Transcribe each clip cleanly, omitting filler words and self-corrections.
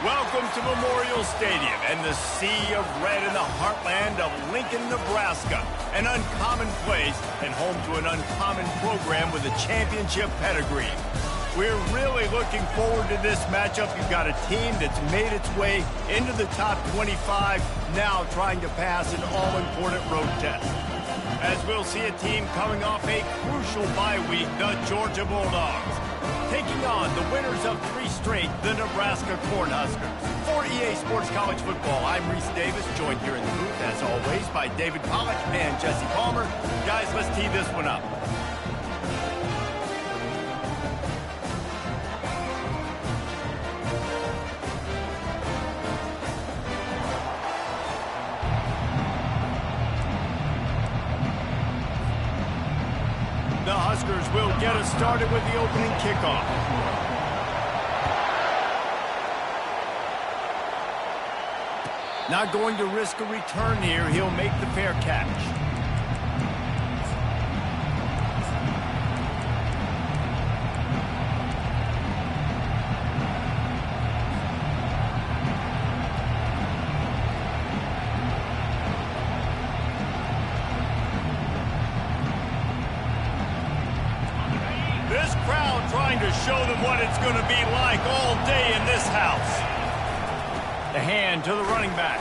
Welcome to Memorial Stadium and the sea of red in the heartland of Lincoln, Nebraska. An uncommon place and home to an uncommon program with a championship pedigree. We're really looking forward to this matchup. You've got a team that's made its way into the top 25, now trying to pass an all-important road test. As we'll see a team coming off a crucial bye week, the Georgia Bulldogs, taking on the winners of 3 straight, the Nebraska Cornhuskers. For EA Sports College Football, I'm Reese Davis, joined here in the booth, as always, by David Pollack and Jesse Palmer. Guys, let's tee this one up. The Huskers will get us started with the opening kickoff. Not going to risk a return here. He'll make the fair catch. This crowd trying to show them what it's going to be like all day in this house. The hand to the running back.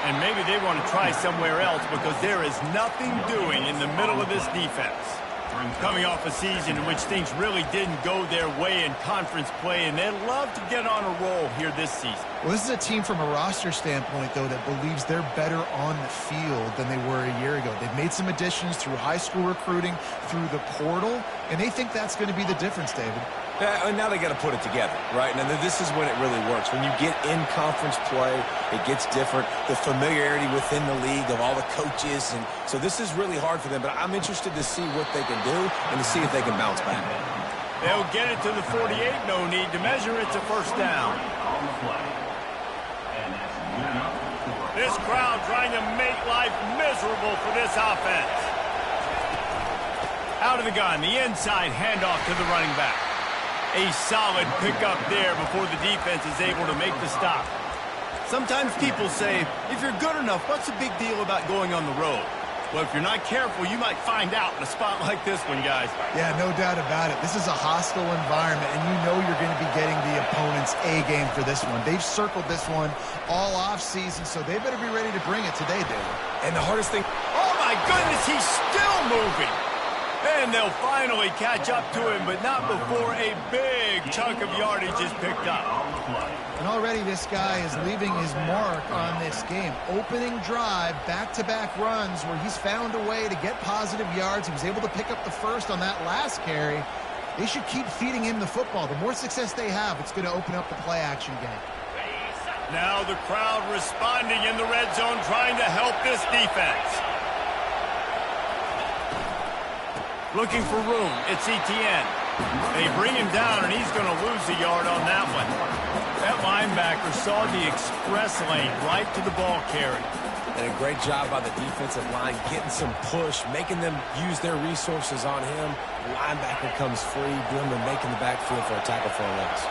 And maybe they want to try somewhere else because there is nothing doing in the middle of this defense. Coming off a season in which things really didn't go their way in conference play, and they'd love to get on a roll here this season. Well, this is a team from a roster standpoint, though, that believes they're better on the field than they were a year ago. They've made some additions through high school recruiting, through the portal, and they think that's going to be the difference, David. And now they got to put it together, right? And this is when it really works. When you get in conference play, it gets different. The familiarity within the league of all the coaches. And so this is really hard for them. But I'm interested to see what they can do and to see if they can bounce back. They'll get it to the 48. No need to measure. It's a first down. This crowd trying to make life miserable for this offense. Out of the gun, the inside handoff to the running back. A solid pickup there before the defense is able to make the stop. Sometimes people say, if you're good enough, what's the big deal about going on the road? Well, if you're not careful, you might find out in a spot like this one, guys. Yeah, no doubt about it. This is a hostile environment, and you know you're going to be getting the opponent's A game for this one. They've circled this one all offseason, so they better be ready to bring it today, David. And the hardest thing... Oh, my goodness, he's still moving. And they'll finally catch up to him, but not before a big chunk of yardage is picked up. And already this guy is leaving his mark on this game. Opening drive, back-to-back runs where he's found a way to get positive yards. He was able to pick up the first on that last carry. They should keep feeding him the football. The more success they have, it's going to open up the play-action game. Now the crowd responding in the red zone, trying to help this defense. Looking for room. It's Etienne. They bring him down, and he's going to lose a yard on that one. That linebacker saw the express lane right to the ball carrier. And a great job by the defensive line, getting some push, making them use their resources on him. The linebacker comes free, doing the making the backfield for a tackle for a loss.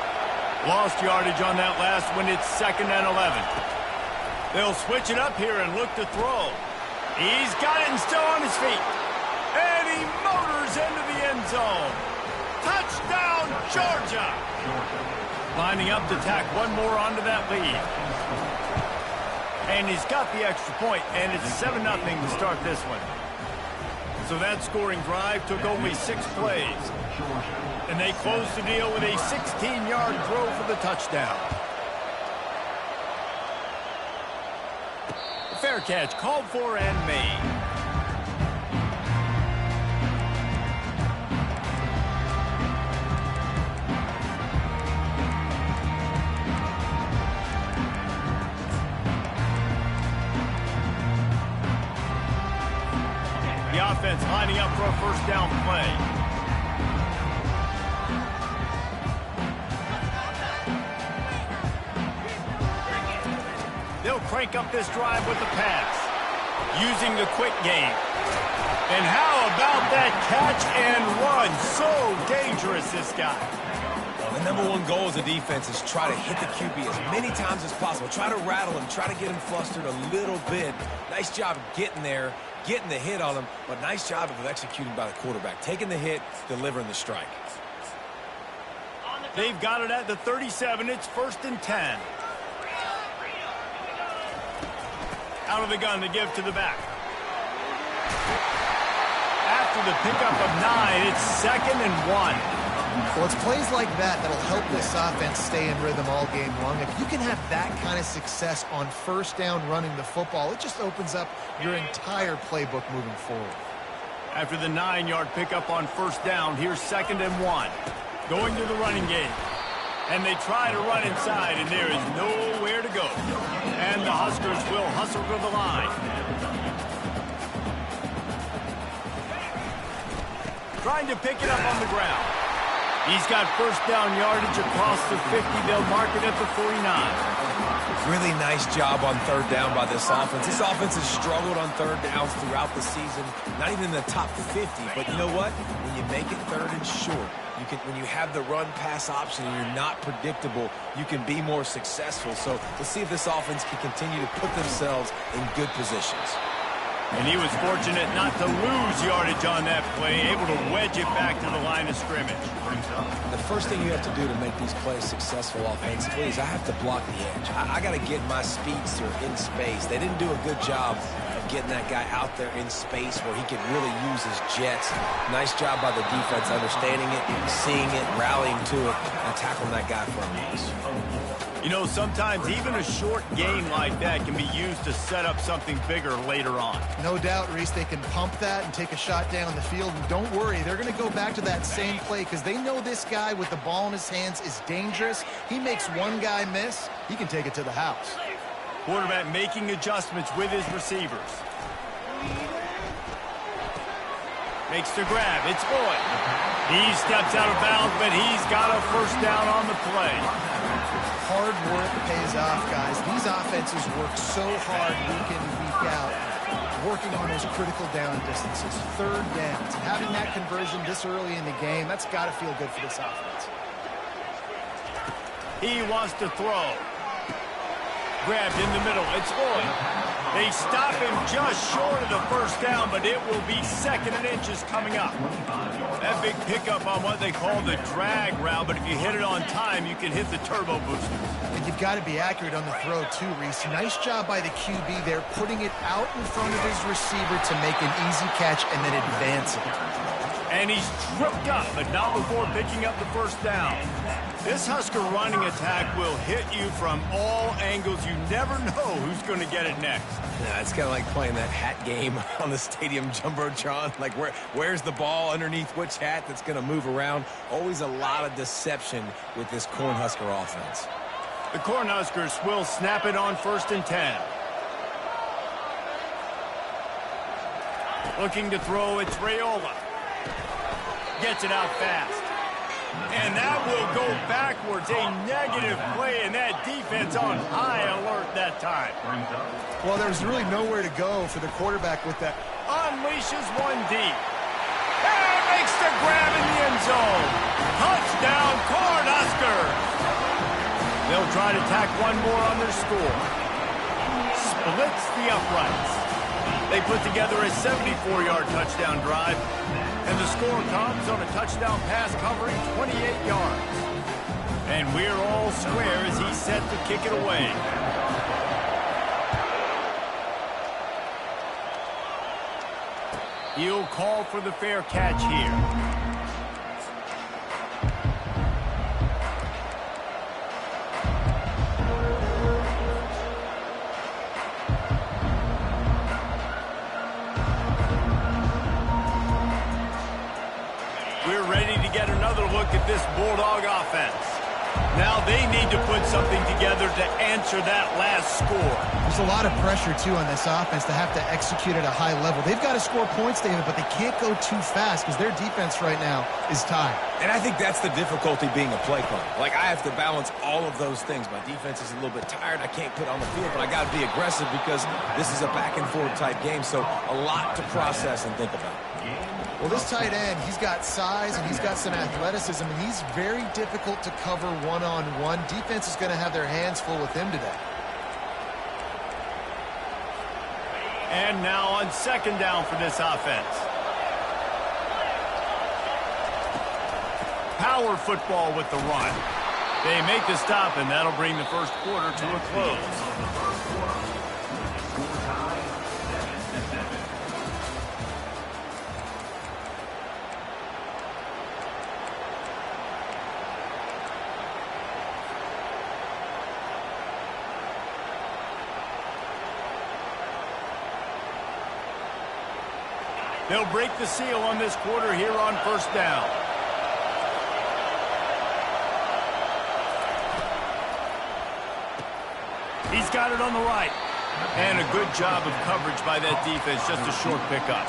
Lost yardage on that last one. It's 2nd and 11. They'll switch it up here and look to throw. He's got it and still on his feet. And he motors into the end zone. Touchdown, Georgia. Lining up to tack one more onto that lead. And he's got the extra point, and it's 7-0 to start this one. So that scoring drive took only 6 plays. And they closed the deal with a 16-yard throw for the touchdown. Fair catch called for and made. The offense lining up for a first down play. They'll crank up this drive with the pass, using the quick game. And how about that catch and run? So dangerous, this guy. Well, number one goal as a defense is try to hit the QB as many times as possible. Try to rattle him, try to get him flustered a little bit. Nice job getting there, getting the hit on him, but nice job of executing by the quarterback. Taking the hit, delivering the strike. They've got it at the 37. It's 1st and 10. Out of the gun to give to the back. After the pickup of 9, it's 2nd and 1. Well, it's plays like that that'll help this offense stay in rhythm all game long. If you can have that kind of success on 1st down running the football, it just opens up your entire playbook moving forward. After the 9-yard pickup on 1st down, here's 2nd and 1. Going to the running game. And they try to run inside, and there is nowhere to go. And the Huskers will hustle to the line. Trying to pick it up on the ground. He's got 1st down yardage across the 50. They'll mark it at the 49. Really nice job on 3rd down by this offense. This offense has struggled on 3rd downs throughout the season. Not even in the top 50, but you know what? When you make it 3rd and short, when you have the run-pass option and you're not predictable, you can be more successful. So we'll see if this offense can continue to put themselves in good positions. And he was fortunate not to lose yardage on that play, able to wedge it back to the line of scrimmage. The first thing you have to do to make these plays successful offensively is I have to block the edge. I got to get my speedster in space. They didn't do a good job of getting that guy out there in space where he could really use his jets. Nice job by the defense understanding it, seeing it, rallying to it, and tackling that guy for a loss. You know, sometimes even a short game like that can be used to set up something bigger later on. No doubt, Reese, they can pump that and take a shot down the field. And don't worry, they're going to go back to that same play because they know this guy with the ball in his hands is dangerous. He makes one guy miss, he can take it to the house. Quarterback making adjustments with his receivers. Makes the grab. It's Boyd. He steps out of bounds, but he's got a 1st down on the play. Hard work pays off, guys. These offenses work so hard week in and week out, working on those critical down distances, 3rd downs. And having that conversion this early in the game, that's got to feel good for this offense. He wants to throw. Grabbed in the middle. It's Lloyd. They stop him just short of the 1st down, but it will be 2nd and inches coming up. That big pickup on what they call the drag route, but if you hit it on time, you can hit the turbo booster. And you've got to be accurate on the throw, too, Reese. Nice job by the QB there, putting it out in front of his receiver to make an easy catch and then advance it. And he's tripped up, but not before picking up the 1st down. This Husker running attack will hit you from all angles. You never know who's going to get it next. Yeah, it's kind of like playing that hat game on the stadium jumbotron. Like, where's the ball underneath which hat that's going to move around? Always a lot of deception with this Cornhusker offense. The Cornhuskers will snap it on 1st and 10. Looking to throw, it's Raiola. Gets it out fast. And that will go backwards. A negative play, and that defense on high alert that time. Well, there's really nowhere to go for the quarterback with that. Unleashes one deep. And makes the grab in the end zone. Touchdown, Cornhuskers. They'll try to tack one more on their score. Splits the uprights. They put together a 74-yard touchdown drive. And the score comes on a touchdown pass covering 28 yards. And we're all square as he's set to kick it away. He'll call for the fair catch here. Look at this Bulldog offense. Now they need to put something together to answer that last score. There's a lot of pressure, too, on this offense to have to execute at a high level. They've got to score points, David, but they can't go too fast because their defense right now is tired. And I think that's the difficulty being a play caller. Like, I have to balance all of those things. My defense is a little bit tired. I can't put on the field, but I got to be aggressive because this is a back-and-forth type game, so a lot to process and think about. Well, this tight end, he's got size and he's got some athleticism, and he's very difficult to cover one-on-one. Defense is going to have their hands full with him today. And now on second down for this offense. Power football with the run. They make the stop, and that'll bring the first quarter to a close. They'll break the seal on this quarter here on first down. He's got it on the right. And a good job of coverage by that defense, just a short pickup.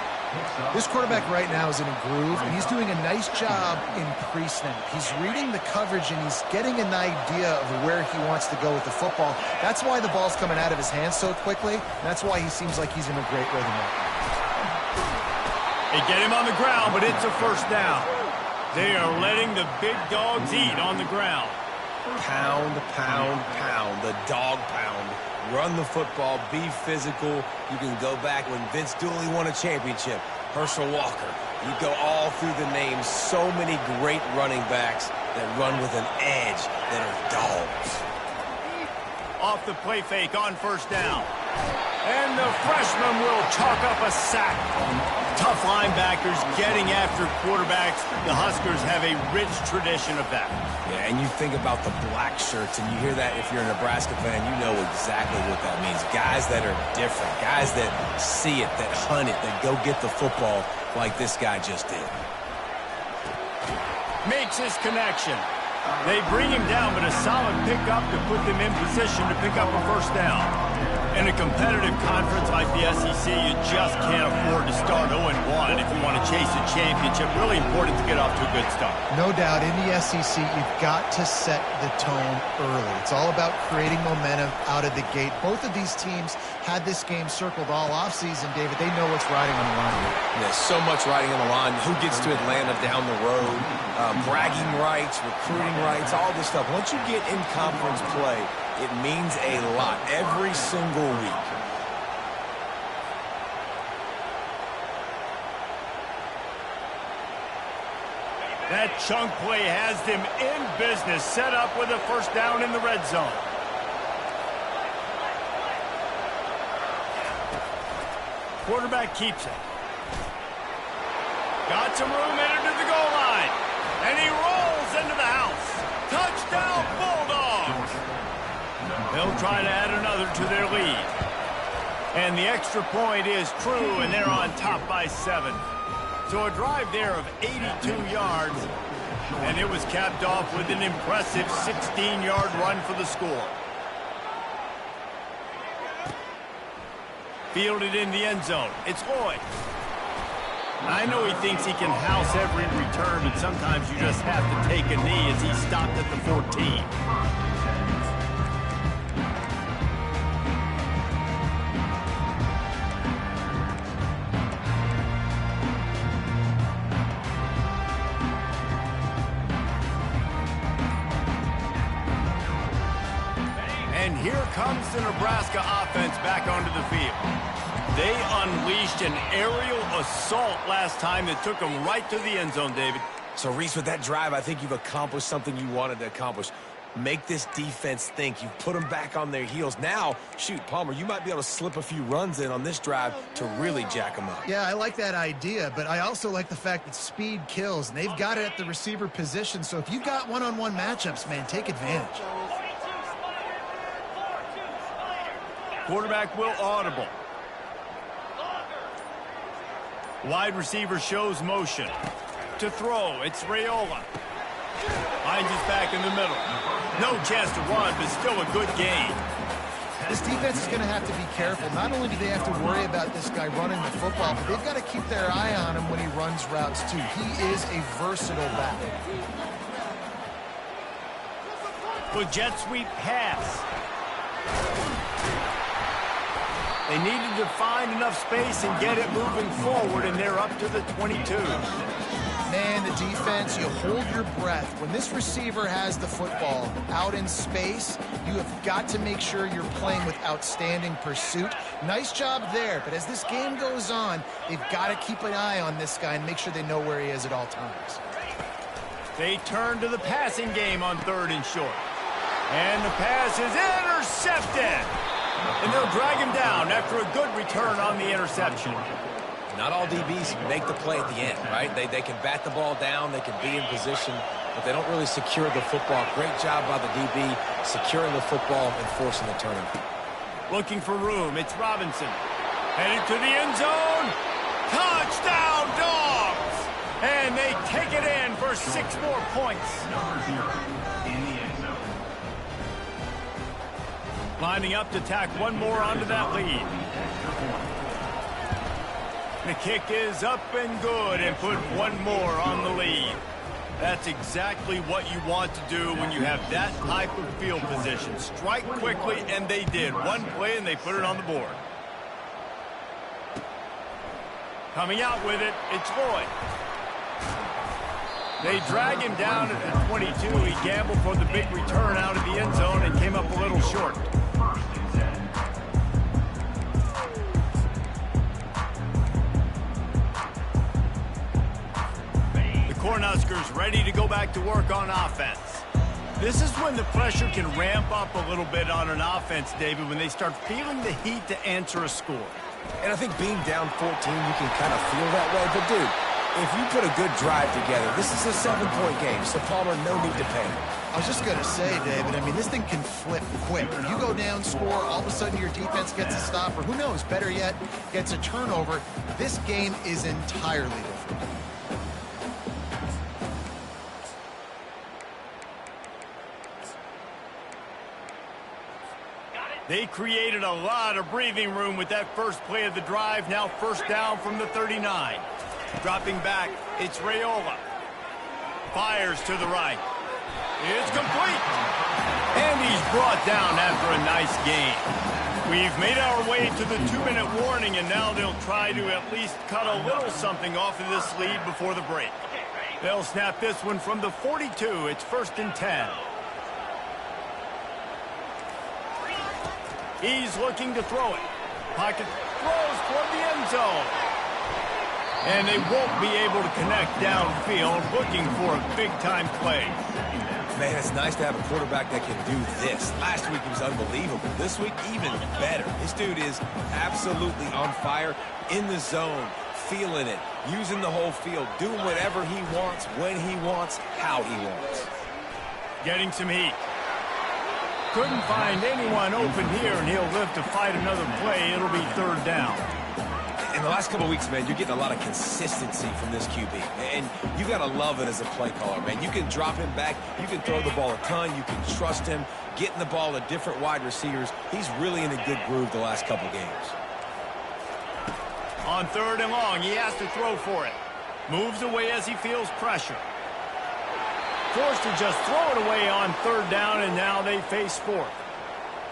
This quarterback right now is in a groove, and he's doing a nice job in pre-snap. He's reading the coverage, and he's getting an idea of where he wants to go with the football. That's why the ball's coming out of his hands so quickly, and that's why he seems like he's in a great rhythm right now. They get him on the ground, but it's a first down. They are letting the big dogs eat on the ground. Pound, pound, pound, the dog pound. Run the football, be physical. You can go back when Vince Dooley won a championship. Herschel Walker. You go all through the names. So many great running backs that run with an edge that are dogs. Off the play fake on first down. And the freshman will chalk up a sack. Tough linebackers getting after quarterbacks. The Huskers have a rich tradition of that. Yeah, and you think about the black shirts, and you hear that if you're a Nebraska fan, you know exactly what that means. Guys that are different, guys that see it, that hunt it, that go get the football like this guy just did. Makes his connection. They bring him down, but a solid pickup to put them in position to pick up a first down. In a competitive conference like the SEC, you just can't afford to start 0-1 if you want to chase a championship. Really important to get off to a good start. No doubt, in the SEC, you've got to set the tone early. It's all about creating momentum out of the gate. Both of these teams had this game circled all offseason, David. They know what's riding on the line. There's so much riding on the line. Who gets to Atlanta down the road? Bragging rights, recruiting rights, all this stuff. Once you get in conference play, it means a lot every single week. That chunk play has them in business, set up with a first down in the red zone. Quarterback keeps it. Got some room, entered to the goal line. And he rolls into the house. Touchdown, Bulldogs! They'll try to add another to their lead. And the extra point is true, and they're on top by 7. So a drive there of 82 yards, and it was capped off with an impressive 16-yard run for the score. Fielded in the end zone. It's Lloyd. I know he thinks he can house every return, but sometimes you just have to take a knee as he stopped at the 14. And here comes the Nebraska offense back onto the field. They unleashed an aerial assault last time that took them right to the end zone, David. So, Reese, with that drive, I think you've accomplished something you wanted to accomplish. Make this defense think. You've put them back on their heels. Now, shoot, Palmer, you might be able to slip a few runs in on this drive to really jack them up. Yeah, I like that idea, but I also like the fact that speed kills, and they've got it at the receiver position. So if you've got one-on-one matchups, man, take advantage. Quarterback will audible. Wide receiver shows motion. To throw, it's Raiola. Finds his back in the middle. No chance to run, but still a good gain. This defense is going to have to be careful. Not only do they have to worry about this guy running the football, but they've got to keep their eye on him when he runs routes, too. He is a versatile back. With jet sweep pass. They needed to find enough space and get it moving forward, and they're up to the 22. Man, the defense, you hold your breath. When this receiver has the football out in space, you have got to make sure you're playing with outstanding pursuit. Nice job there, but as this game goes on, they've got to keep an eye on this guy and make sure they know where he is at all times. They turn to the passing game on 3rd and short. And the pass is intercepted. And they'll drag him down after a good return on the interception. Not all DBs make the play at the end, right? They can bat the ball down, they can be in position, but they don't really secure the football. Great job by the DB securing the football and forcing the turnover. Looking for room, it's Robinson. Headed to the end zone. Touchdown, Dogs! And they take it in for 6 more points. In the end zone. Lining up to tack one more onto that lead. The kick is up and good and put one more on the lead. That's exactly what you want to do when you have that type of field position. Strike quickly, and they did. One play, and they put it on the board. Coming out with it, it's Lloyd. They drag him down at the 22. He gambled for the big return out of the end zone and came up a little short. Cornhuskers ready to go back to work on offense. This is when the pressure can ramp up a little bit on an offense, David, when they start feeling the heat to answer a score. And I think being down 14, you can kind of feel that way. But, dude, if you put a good drive together, this is a 7-point game, so Palmer, no need to panic. I was just going to say, David, I mean, this thing can flip quick. If you go down, score, all of a sudden your defense gets a stop, or who knows, better yet, gets a turnover. This game is entirely different. They created a lot of breathing room with that first play of the drive. Now 1st down from the 39. Dropping back, it's Raiola. Fires to the right. It's complete. And he's brought down after a nice gain. We've made our way to the 2-minute warning, and now they'll try to at least cut a little something off of this lead before the break. They'll snap this one from the 42. It's 1st and 10. He's looking to throw it. Pocket throws toward the end zone. And they won't be able to connect downfield, looking for a big-time play. Man, it's nice to have a quarterback that can do this. Last week he was unbelievable. This week, even better. This dude is absolutely on fire, in the zone, feeling it, using the whole field, doing whatever he wants, when he wants, how he wants. Getting some heat. Couldn't find anyone open here, and he'll live to fight another play. It'll be 3rd down. In the last couple of weeks, man, you're getting a lot of consistency from this QB. And you got to love it as a play caller, man. You can drop him back. You can throw the ball a ton. You can trust him, getting the ball to different wide receivers. He's really in a good groove the last couple games. On 3rd and long, he has to throw for it. Moves away as he feels pressure. Forced to just throw it away on 3rd down, and now they face 4th.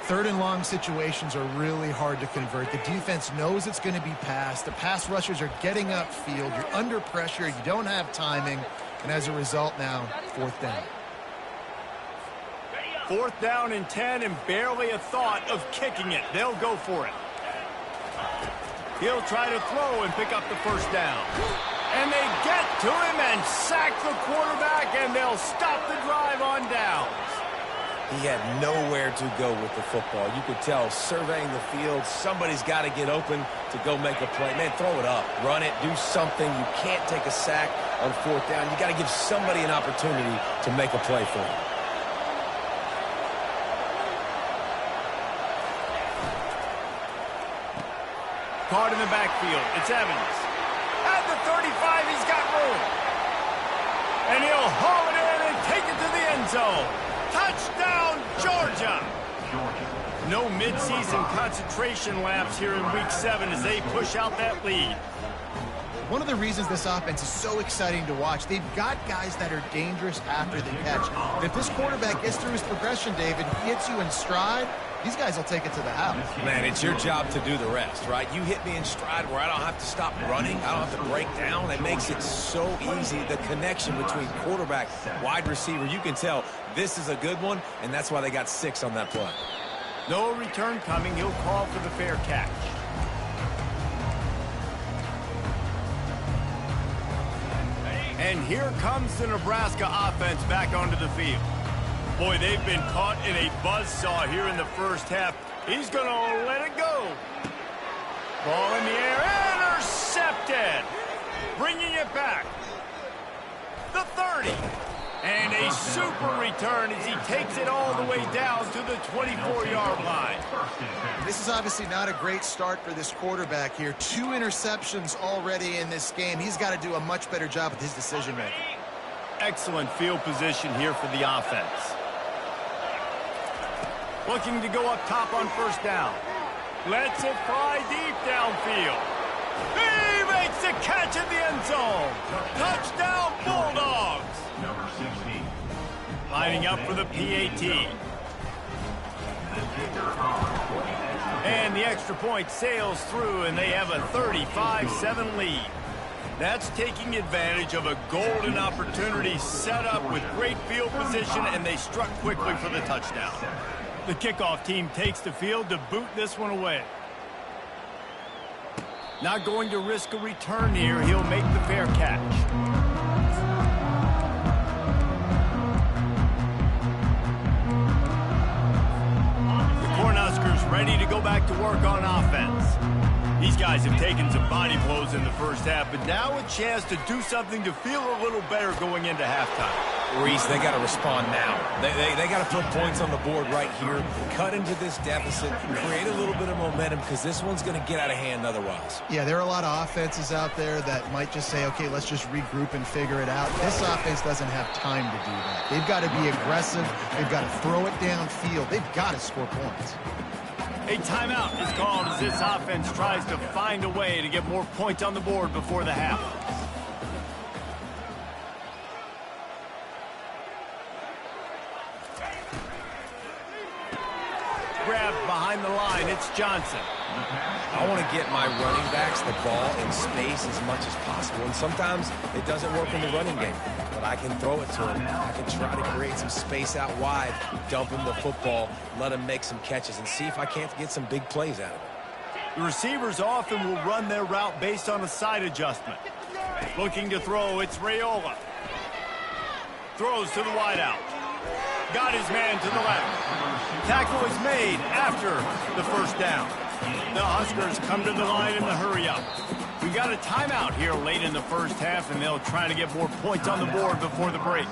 3rd and long situations are really hard to convert. The defense knows it's going to be passed. The pass rushers are getting upfield. You're under pressure. You don't have timing. And as a result now, 4th down. 4th down and 10, and barely a thought of kicking it. They'll go for it. He'll try to throw and pick up the 1st down. And they get to him and sack the quarterback, and they'll stop the drive on downs. He had nowhere to go with the football. You could tell, surveying the field, somebody's got to get open to go make a play. Man, throw it up, run it, do something. You can't take a sack on 4th down. You got to give somebody an opportunity to make a play for him. Caught in the backfield, it's Evans. At the 35, he's got room. And he'll haul it in and take it to the end zone. Touchdown, Georgia! No midseason concentration lapse here in Week 7 as they push out that lead. One of the reasons this offense is so exciting to watch, they've got guys that are dangerous after the catch. But if this quarterback gets through his progression, David, he hits you in stride, these guys will take it to the house. Man, it's your job to do the rest, right? You hit me in stride where I don't have to stop running. I don't have to break down. It makes it so easy, the connection between quarterback, wide receiver. You can tell this is a good one, and that's why they got 6 on that play. No return coming. He'll call for the fair catch. And here comes the Nebraska offense back onto the field. Boy, they've been caught in a buzzsaw here in the first half. He's going to let it go. Ball in the air, intercepted. Bringing it back. The 30. And a super return as he takes it all the way down to the 24-yard line. This is obviously not a great start for this quarterback here. 2 interceptions already in this game. He's got to do a much better job with his decision-making. Excellent field position here for the offense. Looking to go up top on first down. Lets it fly deep downfield. He makes the catch in the end zone. Touchdown, Bulldogs. Number 16. Lining up for the PAT. And the extra point sails through, and they have a 35-7 lead. That's taking advantage of a golden opportunity set up with great field position, and they struck quickly for the touchdown. The kickoff team takes the field to boot this one away. Not going to risk a return here. He'll make the fair catch. Cornhuskers ready to go back to work on offense. These guys have taken some body blows in the first half, but now a chance to do something to feel a little better going into halftime. Reese, they got to respond now. They got to put points on the board right here, cut into this deficit, create a little bit of momentum, because this one's going to get out of hand otherwise. Yeah, there are a lot of offenses out there that might just say, okay, let's just regroup and figure it out. This offense doesn't have time to do that. They've got to be aggressive. They've got to throw it downfield. They've got to score points. A timeout is called as this offense tries to find a way to get more points on the board before the half. Grab behind the line, it's Johnson. I want to get my running backs the ball in space as much as possible, and sometimes it doesn't work in the running game, but I can throw it to him. I can try to create some space out wide, dump him the football, let him make some catches, and see if I can't get some big plays out of it. The receivers often will run their route based on a side adjustment. Looking to throw, it's Raiola. Throws to the wideout. Got his man to the left. Tackle is made after the first down. The Huskers come to the line in the hurry-up. We got a timeout here late in the first half, and they'll try to get more points on the board before the break.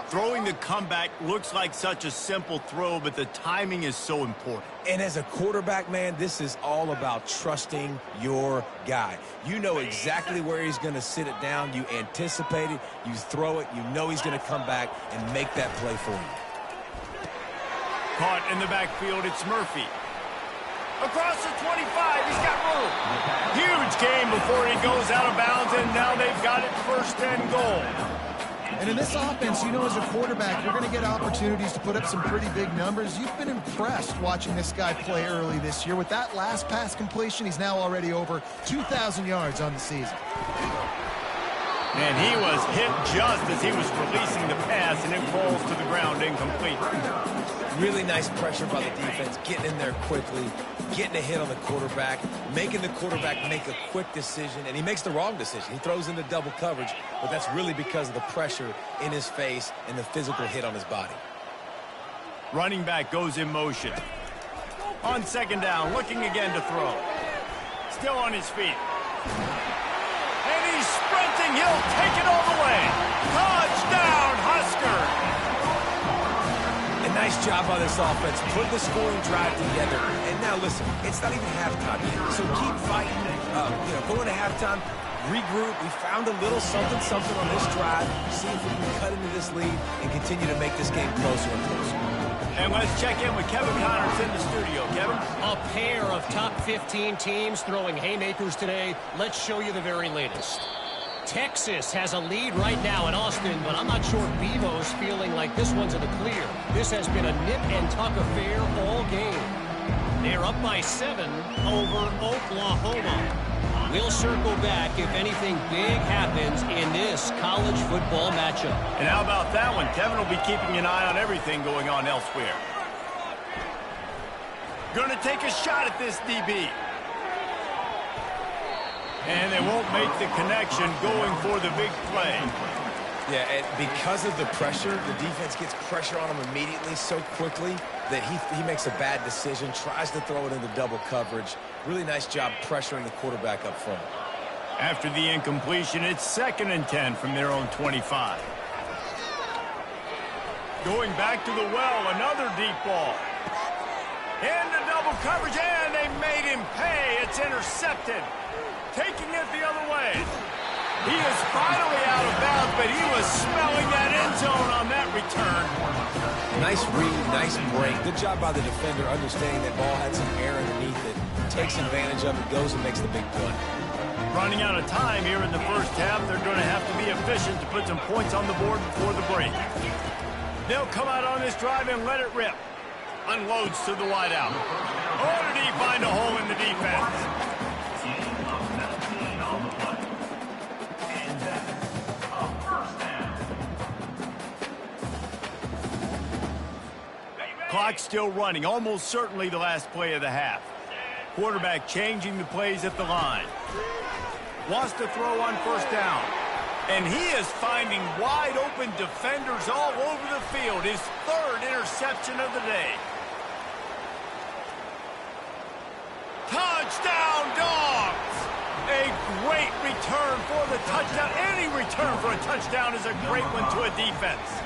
Throwing the comeback looks like such a simple throw, but the timing is so important. And as a quarterback, man, this is all about trusting your guy. You know exactly where he's going to sit it down. You anticipate it. You throw it. You know he's going to come back and make that play for you. Caught in the backfield, it's Murphy. Across the 25, he's got room. Huge game before he goes out of bounds, and now they've got it first and goal. And in this offense, you know, as a quarterback, you're going to get opportunities to put up some pretty big numbers. You've been impressed watching this guy play early this year. With that last pass completion, he's now already over 2,000 yards on the season. And he was hit just as he was releasing the pass, and it falls to the ground incomplete. Really nice pressure by the defense, getting in there quickly, getting a hit on the quarterback, making the quarterback make a quick decision, and he makes the wrong decision. He throws into double coverage, but that's really because of the pressure in his face and the physical hit on his body. Running back goes in motion. On second down, looking again to throw. Still on his feet. And he's sprinting. He'll take it all the way. Touchdown, Husker. Nice job by this offense, put the scoring drive together. And now listen, it's not even halftime yet, so keep fighting. Going to halftime, regroup. We found a little something on this drive. See if we can cut into this lead and continue to make this game closer and closer. And let's check in with Kevin Connors in the studio. Kevin? A pair of top 15 teams throwing haymakers today. Let's show you the very latest. Texas has a lead right now in Austin, but I'm not sure Bevo's feeling like this one's in the clear. This has been a nip and tuck affair all game. they're up by 7 over Oklahoma. We'll circle back if anything big happens in this college football matchup. And how about that one? Kevin will be keeping an eye on everything going on elsewhere. Going to take a shot at this DB. And they won't make the connection going for the big play. Yeah, and because of the pressure, the defense gets pressure on him immediately so quickly that he makes a bad decision, tries to throw it into double coverage. Really nice job pressuring the quarterback up front. After the incompletion, it's 2nd and 10 from their own 25. Going back to the well, another deep ball. Into double coverage, and they made him pay. It's intercepted. Taking it the other way. He is finally out of bounds, but he was smelling that end zone on that return. Nice read, nice break. Good job by the defender understanding that ball had some air underneath it. Takes advantage of it, goes and makes the big play. Running out of time here in the first half. They're going to have to be efficient to put some points on the board before the break. They'll come out on this drive and let it rip. Unloads to the wideout. Oh, did he find a hole in the defense? Clock still running, almost certainly the last play of the half. Quarterback changing the plays at the line. Wants to throw on first down. And he is finding wide open defenders all over the field. His 3rd interception of the day. Touchdown, Dogs! A great return for the touchdown. Any return for a touchdown is a great one to a defense.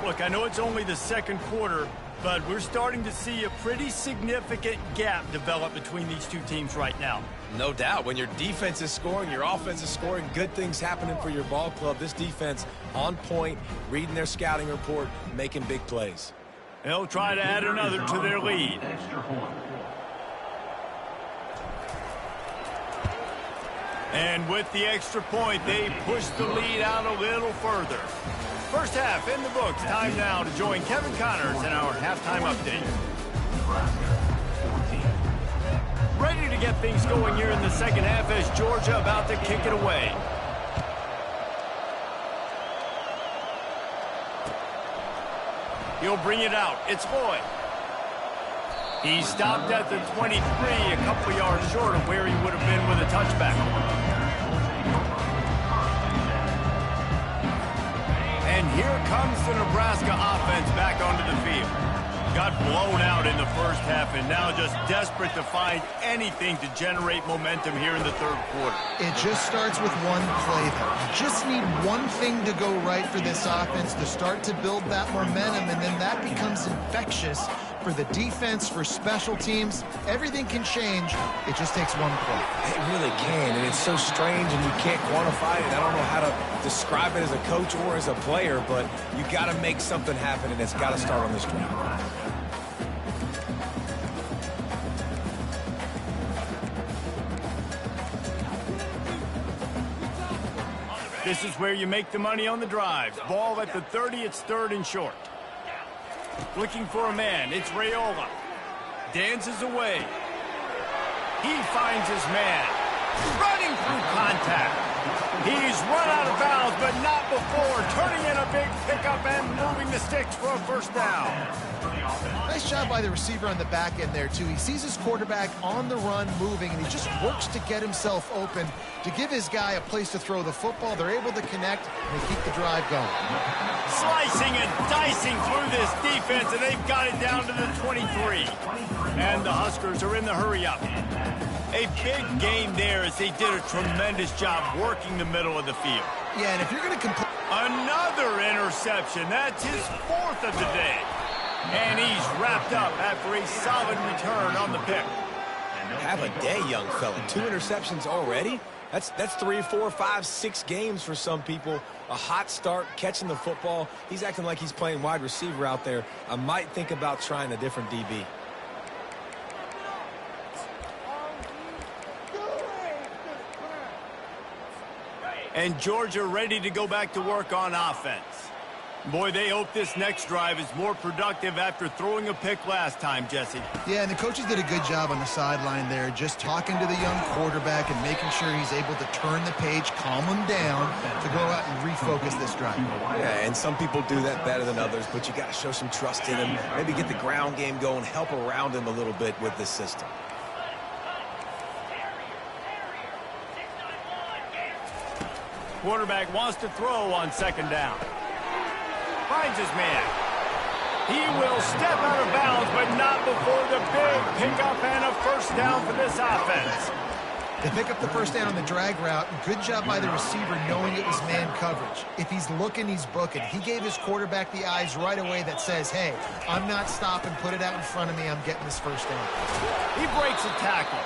Look, I know it's only the 2nd quarter, but we're starting to see a pretty significant gap develop between these two teams right now. No doubt. When your defense is scoring, your offense is scoring, good things happening for your ball club. This defense on point, reading their scouting report, making big plays. They'll try to add another to their lead. And with the extra point, they push the lead out a little further. First half in the books. Time now to join Kevin Connors in our halftime update. Ready to get things going here in the second half as Georgia about to kick it away. He'll bring it out. It's Lloyd. He stopped at the 23, a couple of yards short of where he would have been with a touchback. And here comes the Nebraska offense back onto the field. Got blown out in the first half and now just desperate to find anything to generate momentum here in the 3rd quarter. It just starts with one play, though. You just need one thing to go right for this offense to start to build that momentum, and then that becomes infectious for the defense, for special teams. Everything can change. It just takes one play. It really can, and it's so strange, and you can't quantify it. I don't know how to describe it as a coach or as a player, but you got to make something happen, and it's got to start on this drive. This is where you make the money on the drives. Ball at the 30, it's 3rd and short. Looking for a man, it's Raiola. Dances away. He finds his man. Running through contact. He's run out of bounds, but not before. Turning in a big pickup and moving the sticks for a first down. Nice job by the receiver on the back end there, too. He sees his quarterback on the run moving, and he just works to get himself open to give his guy a place to throw the football. They're able to connect, and they keep the drive going. Slicing and dicing through this defense, and they've got it down to the 23. And the Huskers are in the hurry-up. A big game there as they did a tremendous job working the middle of the field. Yeah, and if you're going to complete... Another interception. That's his 4th of the day. And he's wrapped up after a solid return on the pick. Have a day, young fella. 2 interceptions already? That's 3, 4, 5, 6 games for some people. A hot start, catching the football. He's acting like he's playing wide receiver out there. I might think about trying a different DB. And Georgia ready to go back to work on offense. Boy, they hope this next drive is more productive after throwing a pick last time, Jesse. Yeah, and the coaches did a good job on the sideline there, just talking to the young quarterback and making sure he's able to turn the page, calm him down to go out and refocus this drive. Yeah, and some people do that better than others, but you got to show some trust in him. Maybe get the ground game going, help around him a little bit with this system. Quarterback wants to throw on second down. Finds his man. He will step out of bounds, but not before the big pickup and a first down for this offense. They pick up the first down on the drag route. Good job by the receiver knowing it was man coverage. If he's looking, he's booking. He gave his quarterback the eyes right away that says, hey, I'm not stopping. Put it out in front of me. I'm getting this first down. He breaks a tackle.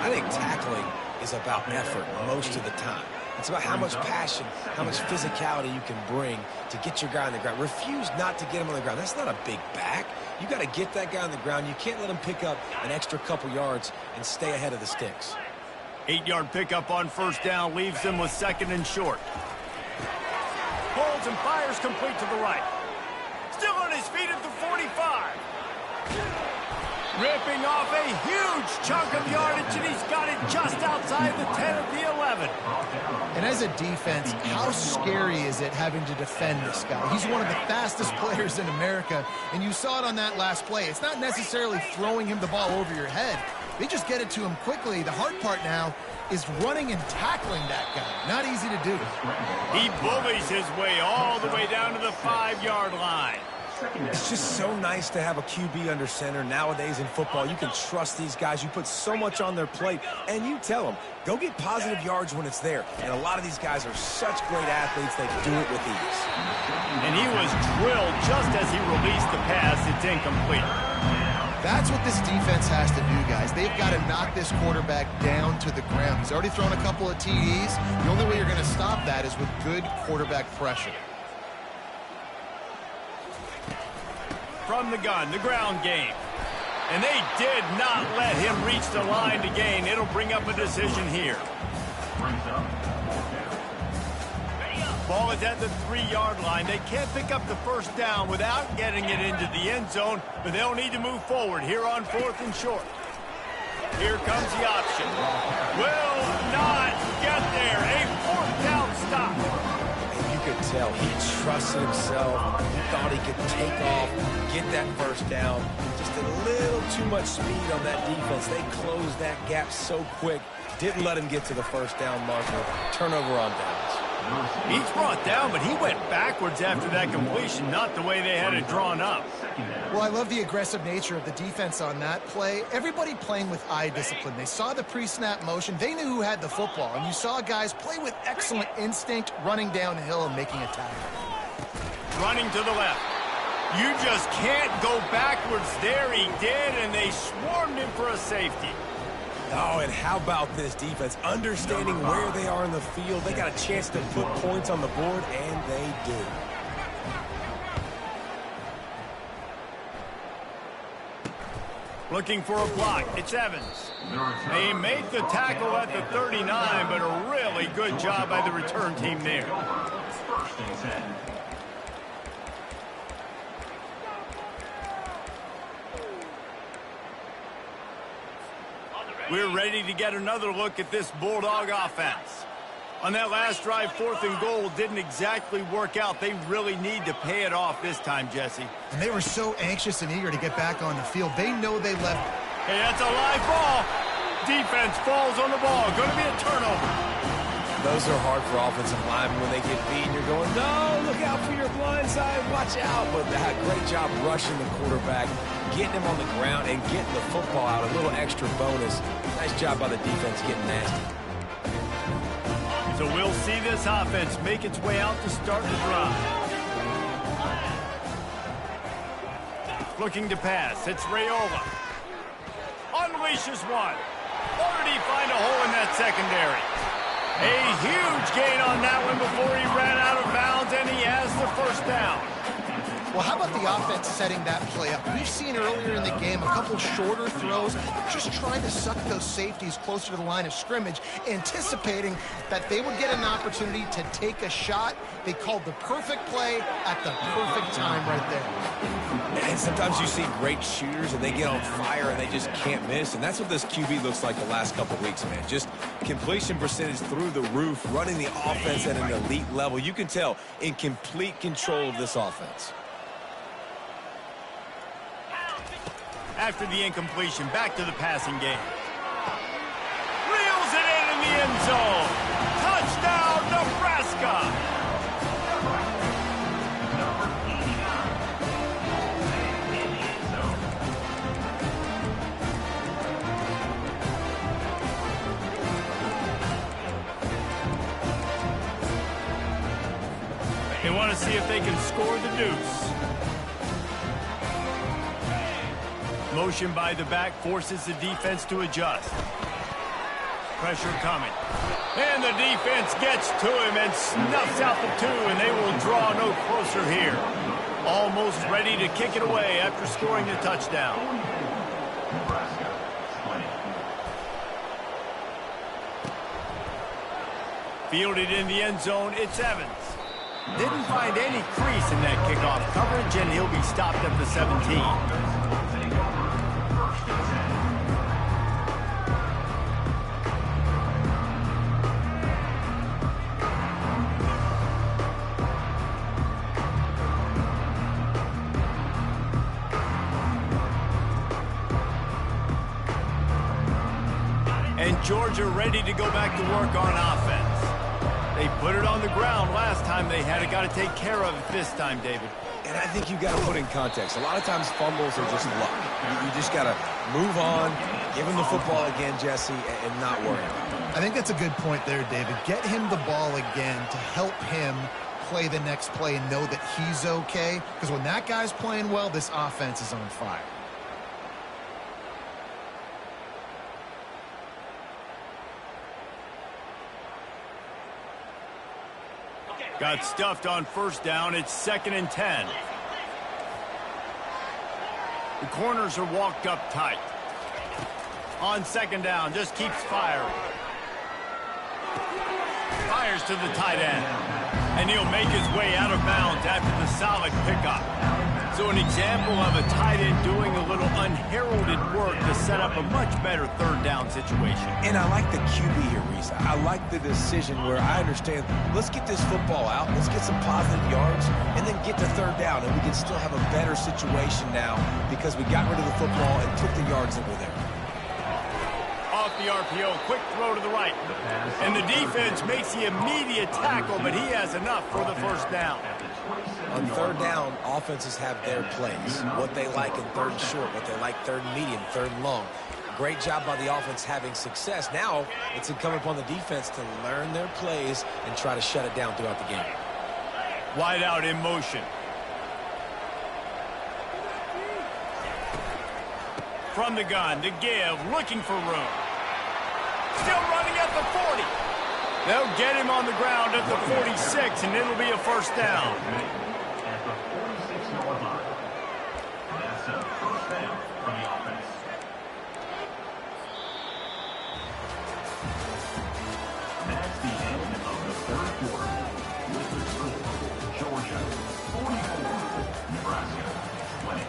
I think tackling is about effort most of the time. It's about how much passion, how much physicality you can bring to get your guy on the ground. Refuse not to get him on the ground. That's not a big back. You got to get that guy on the ground. You can't let him pick up an extra couple yards and stay ahead of the sticks. 8-yard pickup on first down leaves them with second and short. Holds and fires complete to the right. Still on his feet at the 45. Ripping off a huge chunk of yardage, and he's got it just outside the 10 of the 11. And as a defense, how scary is it having to defend this guy? He's one of the fastest players in America, and you saw it on that last play. It's not necessarily throwing him the ball over your head. They just get it to him quickly. The hard part now is running and tackling that guy. Not easy to do. He bullies his way all the way down to the 5-yard line. It's just so nice to have a QB under center. Nowadays in football, you can trust these guys. You put so much on their plate, and you tell them, go get positive yards when it's there. And a lot of these guys are such great athletes, they do it with ease. And he was drilled just as he released the pass. It's incomplete. That's what this defense has to do, guys. They've got to knock this quarterback down to the ground. He's already thrown a couple of TDs. The only way you're going to stop that is with good quarterback pressure. From the gun, the ground game. And they did not let him reach the line to gain. It'll bring up a decision here. Ball is at the 3-yard line. They can't pick up the first down without getting it into the end zone, but they'll need to move forward here on 4th and short. Here comes the option. Will not get there. A 4th down stop. You could tell he trusted himself. He thought he could take off, get that first down. Just a little too much speed on that defense. They closed that gap so quick. Didn't let him get to the first down marker. Turnover on downs. He's brought down, but he went backwards after that completion, not the way they had it drawn up. Well, I love the aggressive nature of the defense on that play. Everybody playing with eye discipline. They saw the pre-snap motion. They knew who had the football, and you saw guys play with excellent instinct, running downhill and making a tackle. Running to the left. You just can't go backwards there. He did, and they swarmed him for a safety. Oh, and how about this defense? Understanding where they are in the field. They got a chance to put points on the board, and they do. Looking for a block. It's Evans. They make the tackle at the 39, but a really good job by the return team there. First and 10. We're ready to get another look at this Bulldog offense. On that last drive, 4th and goal didn't exactly work out. They really need to pay it off this time, Jesse. And they were so anxious and eager to get back on the field. They know they left. Hey, that's a live ball. Defense falls on the ball. Going to be a turnover. Those are hard for offensive linemen when they get beat. You're going, no, look out for your blind side. Watch out. But they had a great job rushing the quarterback, getting him on the ground, and getting the football out. A little extra bonus. Nice job by the defense getting nasty. So we'll see this offense make its way out to start the drive. Looking to pass. It's Raiola. Unleashes one. Or did he find a hole in that secondary? A huge gain on that one before he ran out of bounds, and he has the first down. Well, how about the offense setting that play up? We've seen earlier in the game a couple shorter throws, just trying to suck those safeties closer to the line of scrimmage, anticipating that they would get an opportunity to take a shot. They called the perfect play at the perfect time right there. And sometimes you see great shooters and they get on fire and they just can't miss. And that's what this QB looks like the last couple of weeks, man. Just completion percentage through the roof, running the offense at an elite level. You can tell in complete control of this offense. After the incompletion, back to the passing game. Reels it in the end zone. Touchdown, Nebraska! They want to see if they can score the deuce. Motion by the back forces the defense to adjust. Pressure coming. And the defense gets to him and snuffs out the two, and they will draw no closer here. Almost ready to kick it away after scoring the touchdown. Fielded in the end zone, it's Evans. Didn't find any crease in that kickoff coverage, and he'll be stopped at the 17. And Georgia ready to go back to work on offense. They put it on the ground last time. They had got to take care of it this time, David. And I think you got to put in context. A lot of times fumbles are just luck. You just got to move on, give him the football again, Jesse, and not worry about it. I think that's a good point there, David. Get him the ball again to help him play the next play and know that he's okay. Because when that guy's playing well, this offense is on fire. Got stuffed on first down. It's 2nd and 10. The corners are walked up tight. On 2nd down, just keeps firing. Fires to the tight end. And he'll make his way out of bounds after the solid pickup. So an example of a tight end doing a little unheralded work to set up a much better 3rd down situation. And I like the QB here, Reese. I like the decision where I understand, let's get this football out, let's get some positive yards, and then get to 3rd down, and we can still have a better situation now because we got rid of the football and took the yards that were there. Off the RPO, quick throw to the right. And the defense makes the immediate tackle, but he has enough for the 1st down. On 3rd down, offenses have their plays, what they like in 3rd and short, what they like 3rd and medium, 3rd and long. Great job by the offense having success. Now it's incumbent upon the defense to learn their plays and try to shut it down throughout the game. Wide out in motion. From the gun to give, looking for room. Still running at the 40. They'll get him on the ground at the 46, and it'll be a 1st down. At the 46-yard line. That's a 1st down from the offense. That's the end of the 3rd quarter. With the score, Georgia 44, Nebraska 20.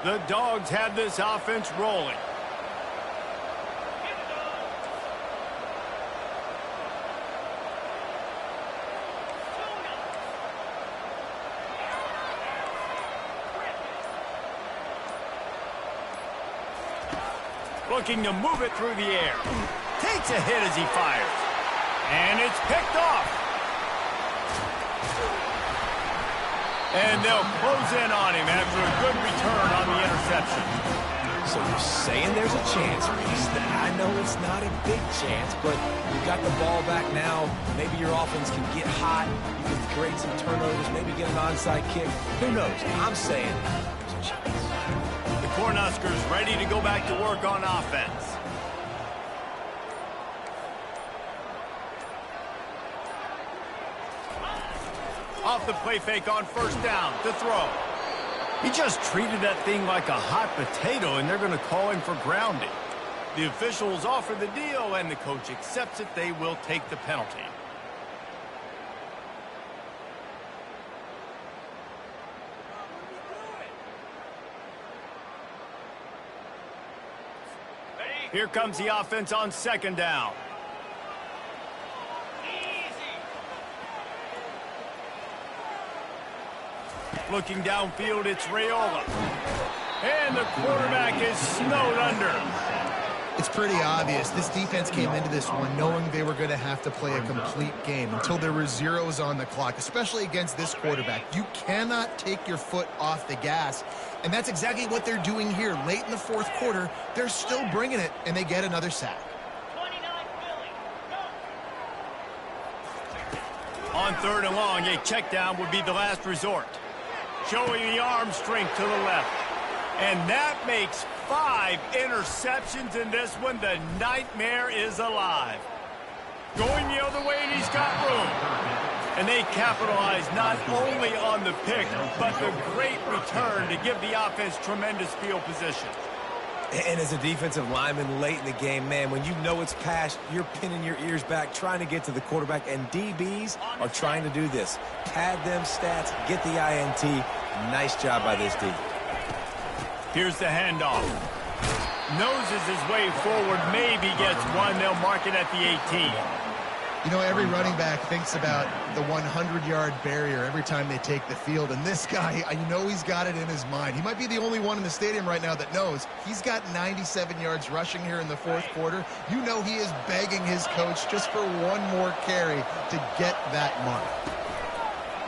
The Dogs have this offense rolling. Looking to move it through the air. Takes a hit as he fires. And it's picked off. And they'll close in on him after a good return on the interception. So you're saying there's a chance, Reese. I know it's not a big chance, but you got the ball back now. Maybe your offense can get hot. You can create some turnovers, maybe get an onside kick. Who knows? I'm saying there's a chance. The Cornhuskers ready to go back to work on offense. Off the play fake on first down to throw. He just treated that thing like a hot potato, and they're going to call him for grounding. The officials offer the deal, and the coach accepts it. They will take the penalty. Here comes the offense on second down. Looking downfield, it's Raiola. And the quarterback is snowed under. It's pretty obvious. This defense came into this one knowing they were going to have to play a complete game until there were zeros on the clock, especially against this quarterback. You cannot take your foot off the gas, and that's exactly what they're doing here. Late in the fourth quarter, they're still bringing it, and they get another sack. On third and long, a check down would be the last resort. Showing the arm strength to the left. And that makes 5 interceptions in this one. The nightmare is alive. Going the other way, and he's got room. And they capitalize not only on the pick, but the great return to give the offense tremendous field position. And as a defensive lineman late in the game, man, when you know it's pass, you're pinning your ears back, trying to get to the quarterback, and DBs are trying to do this. Pad them stats, get the INT. Nice job by this D. Here's the handoff. Noses his way forward, maybe gets one. They'll mark it at the 18. You know, every running back thinks about the 100-yard barrier every time they take the field, and this guy, I know he's got it in his mind. He might be the only one in the stadium right now that knows he's got 97 yards rushing here in the fourth quarter. You know he is begging his coach just for one more carry to get that mark.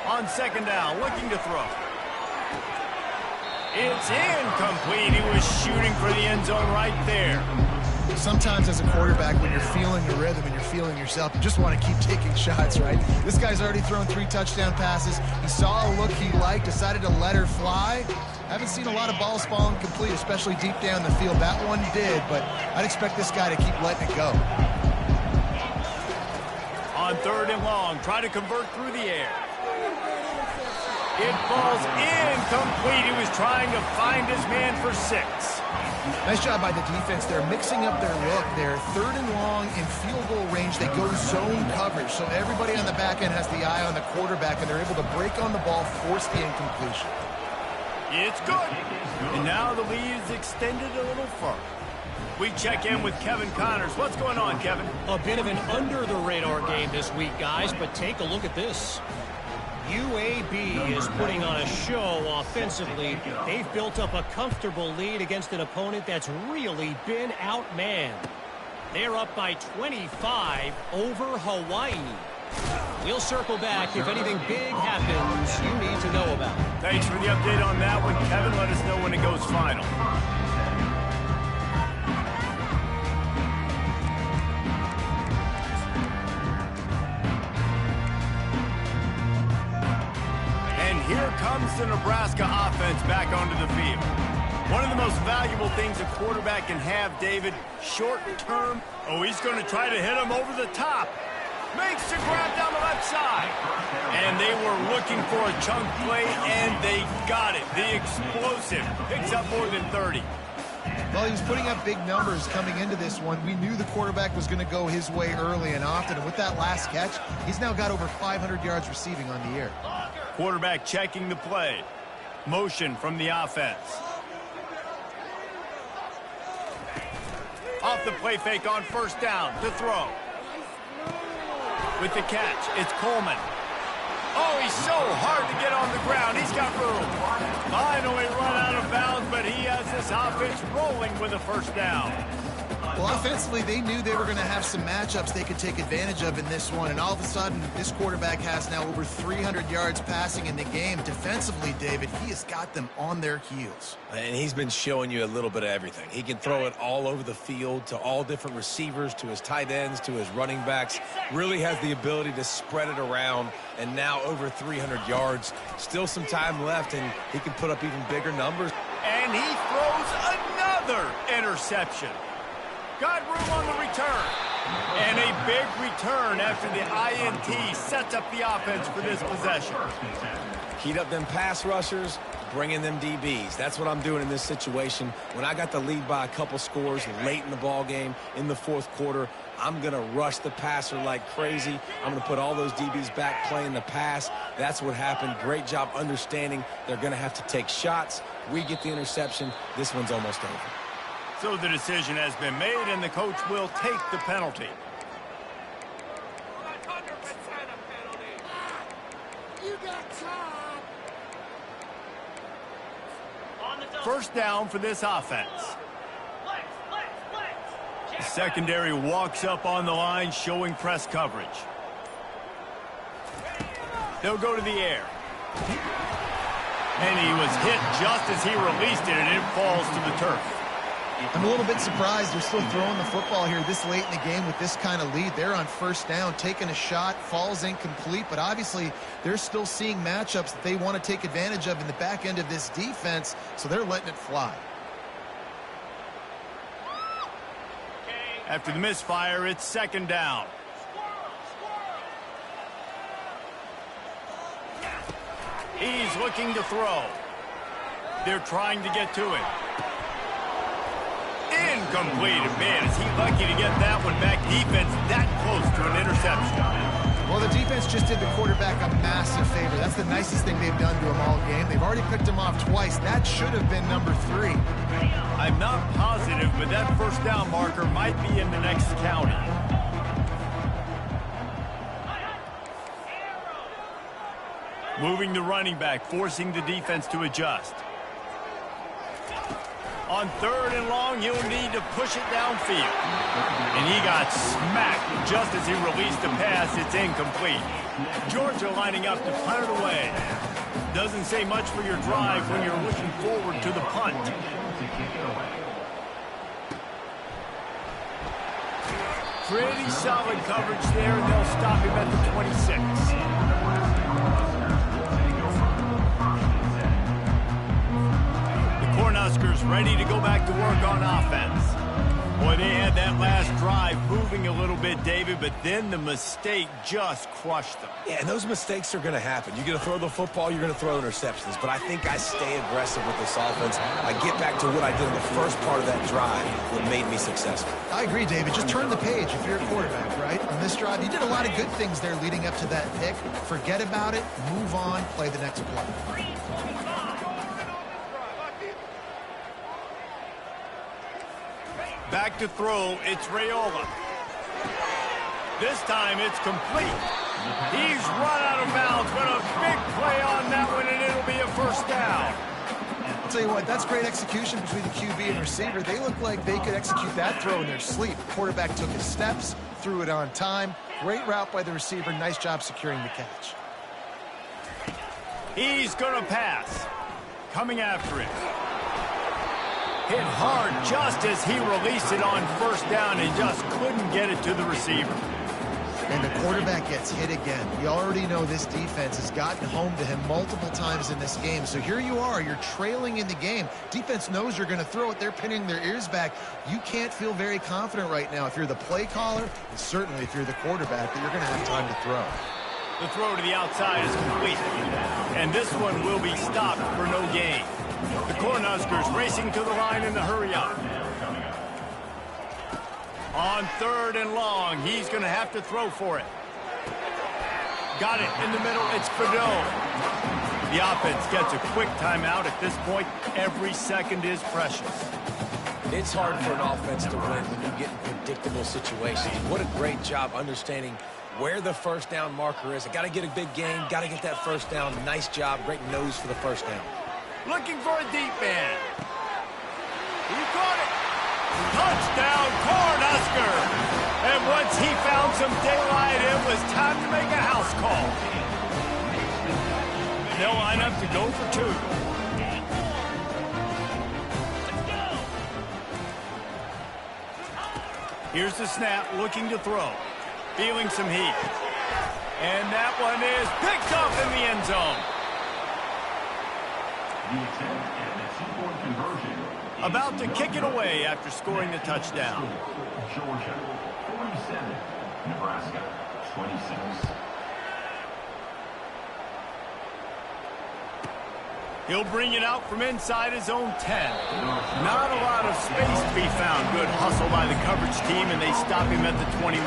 On second down, looking to throw. It's incomplete. He was shooting for the end zone right there. Sometimes as a quarterback, when you're feeling the rhythm and you're feeling yourself, you just want to keep taking shots, right? This guy's already thrown 3 touchdown passes. He saw a look he liked, decided to let her fly. Haven't seen a lot of balls falling complete, especially deep down the field. That one did, but I'd expect this guy to keep letting it go. On third and long, try to convert through the air. It falls incomplete. He was trying to find his man for 6. Nice job by the defense. They're mixing up their look. They're third and long in field goal range. They go zone coverage, so everybody on the back end has the eye on the quarterback, and they're able to break on the ball, force the incompletion. It's good. And now the lead is extended a little further. We check in with Kevin Connors. What's going on, Kevin? A bit of an under-the-radar game this week, guys, but take a look at this. UAB is putting on a show offensively. They've built up a comfortable lead against an opponent that's really been outmanned. They're up by 25 over Hawaii. We'll circle back if anything big happens you need to know about. Thanks for the update on that one, Kevin. Let us know when it goes final. Here comes the Nebraska offense back onto the field. One of the most valuable things a quarterback can have, David, short term. Oh, he's going to try to hit him over the top. Makes the grab down the left side. And they were looking for a chunk play, and they got it. The explosive picks up more than 30. Well, he was putting up big numbers coming into this one. We knew the quarterback was going to go his way early and often. And with that last catch, he's now got over 500 yards receiving on the year. Quarterback checking the play. Motion from the offense. Off the play fake on first down to throw. With the catch, it's Coleman. Oh, he's so hard to get on the ground. He's got room. Finally run out of bounds, but he has this offense rolling with a first down. Well, offensively, they knew they were going to have some matchups they could take advantage of in this one, and all of a sudden, this quarterback has now over 300 yards passing in the game. Defensively, David, he has got them on their heels. And he's been showing you a little bit of everything. He can throw it all over the field to all different receivers, to his tight ends, to his running backs. Really has the ability to spread it around, and now over 300 yards. Still some time left, and he can put up even bigger numbers. And he throws another interception. Got room on the return. And a big return after the INT sets up the offense for this possession. Heat up them pass rushers, bring in them DBs. That's what I'm doing in this situation. When I got the lead by a couple scores late in the ball game in the fourth quarter, I'm going to rush the passer like crazy. I'm going to put all those DBs back playing the pass. That's what happened. Great job understanding they're going to have to take shots. We get the interception. This one's almost over. So the decision has been made, and the coach will take the penalty. First down for this offense. The secondary walks up on the line, showing press coverage. They'll go to the air. And he was hit just as he released it, and it falls to the turf. I'm a little bit surprised they're still throwing the football here this late in the game with this kind of lead. They're on first down, taking a shot, falls incomplete, but obviously they're still seeing matchups that they want to take advantage of in the back end of this defense, so they're letting it fly. After the misfire, it's second down. He's looking to throw. They're trying to get to it. Incomplete. Man, is he lucky to get that one back. Defense that close to an interception. Well, the defense just did the quarterback a massive favor. That's the nicest thing they've done to him all game. They've already picked him off twice. That should have been number 3. I'm not positive, but that first down marker might be in the next county. Moving the running back, forcing the defense to adjust. On third and long, he'll need to push it downfield. And he got smacked just as he released the pass. It's incomplete. Georgia lining up to punt it away. Doesn't say much for your drive when you're looking forward to the punt. Pretty solid coverage there, and they'll stop him at the 26. Cornhuskers ready to go back to work on offense. Boy, they had that last drive moving a little bit, David, but then the mistake just crushed them. Yeah, and those mistakes are going to happen. You're going to throw the football, you're going to throw interceptions. But I think I stay aggressive with this offense. I get back to what I did in the first part of that drive, what made me successful. I agree, David. Just turn the page if you're a quarterback, right? On this drive, you did a lot of good things there leading up to that pick. Forget about it, move on, play the next play. Back to throw, it's Raiola. This time it's complete. He's run out of bounds, but a big play on that one, and it'll be a first down. I'll tell you what, that's great execution between the QB and receiver. They look like they could execute that throw in their sleep. The quarterback took his steps, threw it on time. Great route by the receiver. Nice job securing the catch. He's going to pass. Coming after it. Hit hard just as he released it on first down and just couldn't get it to the receiver. And the quarterback gets hit again. We already know this defense has gotten home to him multiple times in this game. So here you are, you're trailing in the game. Defense knows you're going to throw it. They're pinning their ears back. You can't feel very confident right now if you're the play caller, and certainly if you're the quarterback, that you're going to have time to throw. The throw to the outside is complete. And this one will be stopped for no gain. The Cornhuskers racing to the line in the hurry up. On third and long, he's going to have to throw for it. Got it in the middle. It's Fadeau. The offense gets a quick timeout. At this point, every second is precious. It's hard for an offense to win when you get in predictable situations. What a great job understanding where the first down marker is. I got to get a big gain. Got to get that first down. Nice job. Great nose for the first down. Looking for a deep man. He caught it. Touchdown, Cornhusker. And once he found some daylight, it was time to make a house call. They'll line up to go for 2. Here's the snap, looking to throw. Feeling some heat. And that one is picked up in the end zone. About to kick it away after scoring the touchdown. 47, Nebraska 26. He'll bring it out from inside his own 10. Not a lot of space to be found. Good hustle by the coverage team, and they stop him at the 21.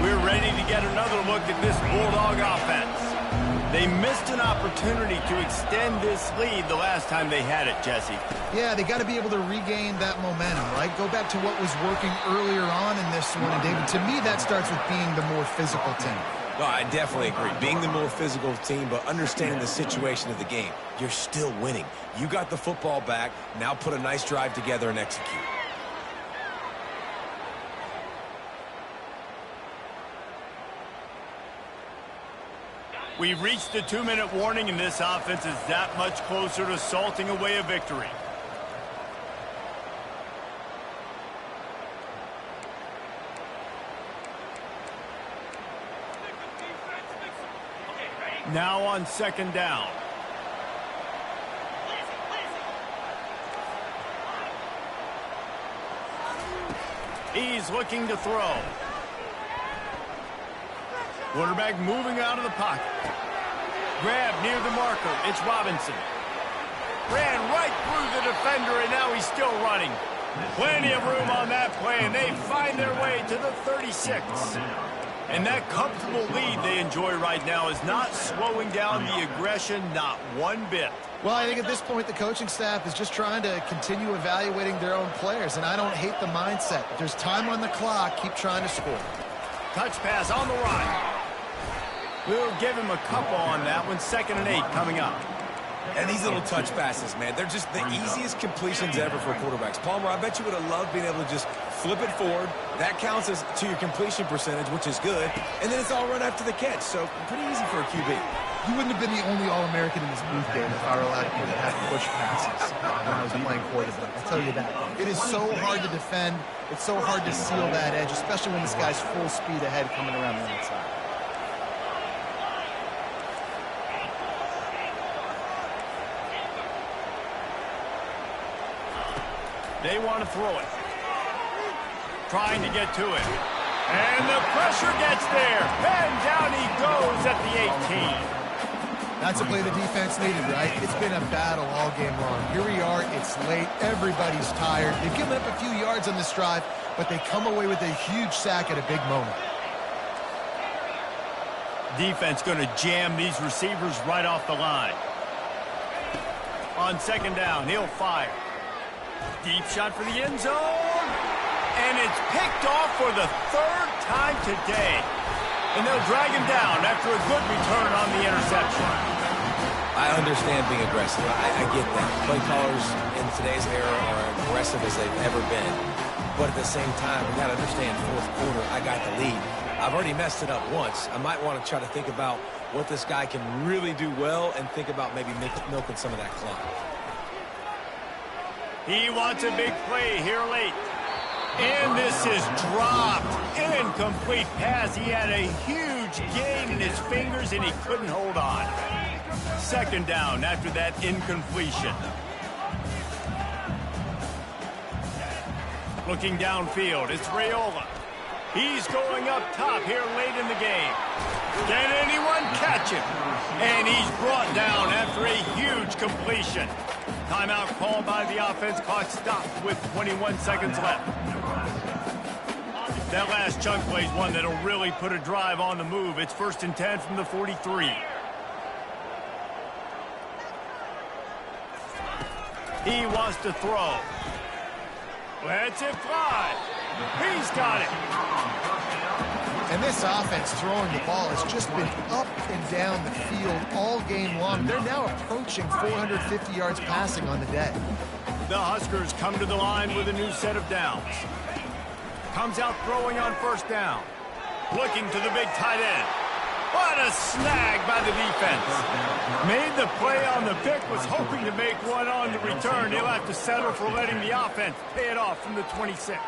We're ready to get another look at this Bulldog offense. They missed an opportunity to extend this lead the last time they had it, Jesse. Yeah, they got to be able to regain that momentum, right? Go back to what was working earlier on in this one. And, David, to me, that starts with being the more physical team. No, I definitely agree. Being the more physical team, but understanding the situation of the game. You're still winning. You got the football back. Now put a nice drive together and execute. We've reached the 2-minute warning, and this offense is that much closer to salting away a victory. Now on 2nd down. He's looking to throw. Quarterback moving out of the pocket. Grab near the marker. It's Robinson. Ran right through the defender, and now he's still running. Plenty of room on that play, and they find their way to the 36. And that comfortable lead they enjoy right now is not slowing down the aggression, not one bit. Well, I think at this point the coaching staff is just trying to continue evaluating their own players, and I don't hate the mindset. If there's time on the clock, keep trying to score. Touch pass on the run. We'll give him a couple on that one. 2nd and 8 coming up. And these little touch passes, man, they're just the easiest completions ever for quarterbacks. Palmer, I bet you would have loved being able to just flip it forward. That counts as to your completion percentage, which is good. And then it's all run after the catch, so pretty easy for a QB. You wouldn't have been the only All-American in this booth game if I were allowed to have push passes when I was playing quarterback. I'll tell you that. It is so hard to defend. It's so hard to seal that edge, especially when this guy's full speed ahead coming around the outside. They want to throw it. Trying to get to it. And the pressure gets there. And down he goes at the 18. That's a play the defense needed, right? It's been a battle all game long. Here we are. It's late. Everybody's tired. They've given up a few yards on this drive, but they come away with a huge sack at a big moment. Defense going to jam these receivers right off the line. On 2nd down, he'll fire. Deep shot for the end zone. And it's picked off for the 3rd time today. And they'll drag him down after a good return on the interception. I understand being aggressive. I get that. Play callers in today's era are aggressive as they've ever been. But at the same time, we got to understand 4th quarter, I got the lead. I've already messed it up once. I might want to try to think about what this guy can really do well and think about maybe milking some of that clock. He wants a big play here late. And this is dropped. Incomplete pass. He had a huge gain in his fingers, and he couldn't hold on. 2nd down after that incompletion. Looking downfield, it's Raiola. He's going up top here late in the game. Can anyone catch him? And he's brought down after a huge completion. Timeout called by the offense. Clock stopped with 21 seconds left. That last chunk play is one that'll really put a drive on the move. It's 1st and 10 from the 43. He wants to throw. Lets it fly. He's got it. And this offense throwing the ball has just been up and down the field all game long. They're now approaching 450 yards passing on the day. The Huskers come to the line with a new set of downs. Comes out throwing on 1st down. Looking to the big tight end. What a snag by the defense. Made the play on the pick, was hoping to make one on the return. He'll have to settle for letting the offense pay it off from the 26.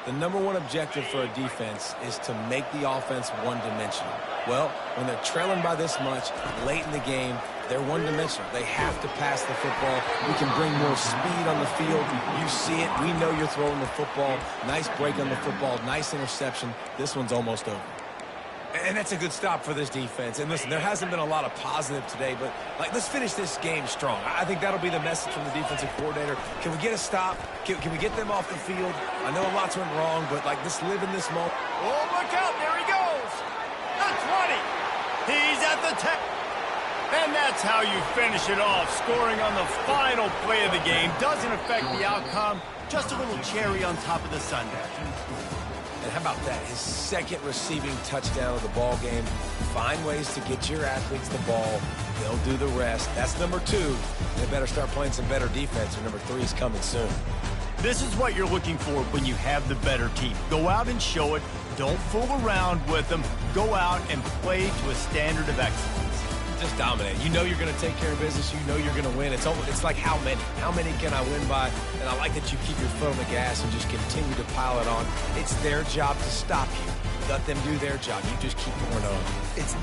The number one objective for a defense is to make the offense one-dimensional. Well, when they're trailing by this much late in the game, They're one-dimensional. They have to pass the football. We can bring more speed on the field. You see it. We know you're throwing the football. Nice break on the football. Nice interception. This one's almost over. And that's a good stop for this defense. And listen, there hasn't been a lot of positive today, but let's finish this game strong. I think that'll be the message from the defensive coordinator. Can we get a stop? Can we get them off the field? I know lots went wrong, but let's live in this moment. Oh, look out. There he goes. The 20. He's at the 10. And that's how you finish it off. Scoring on the final play of the game doesn't affect the outcome. Just a little cherry on top of the sundae. And how about that? His second receiving touchdown of the ball game. Find ways to get your athletes the ball. They'll do the rest. That's number 2. They better start playing some better defense, or number 3 is coming soon. This is what you're looking for when you have the better team. Go out and show it. Don't fool around with them. Go out and play to a standard of excellence. Just dominate. You know you're going to take care of business. You know you're going to win. It's like how many? How many can I win by? And I like that you keep your foot on the gas and just continue to pile it on. It's their job to stop you. Let them do their job. You just keep pouring on. It's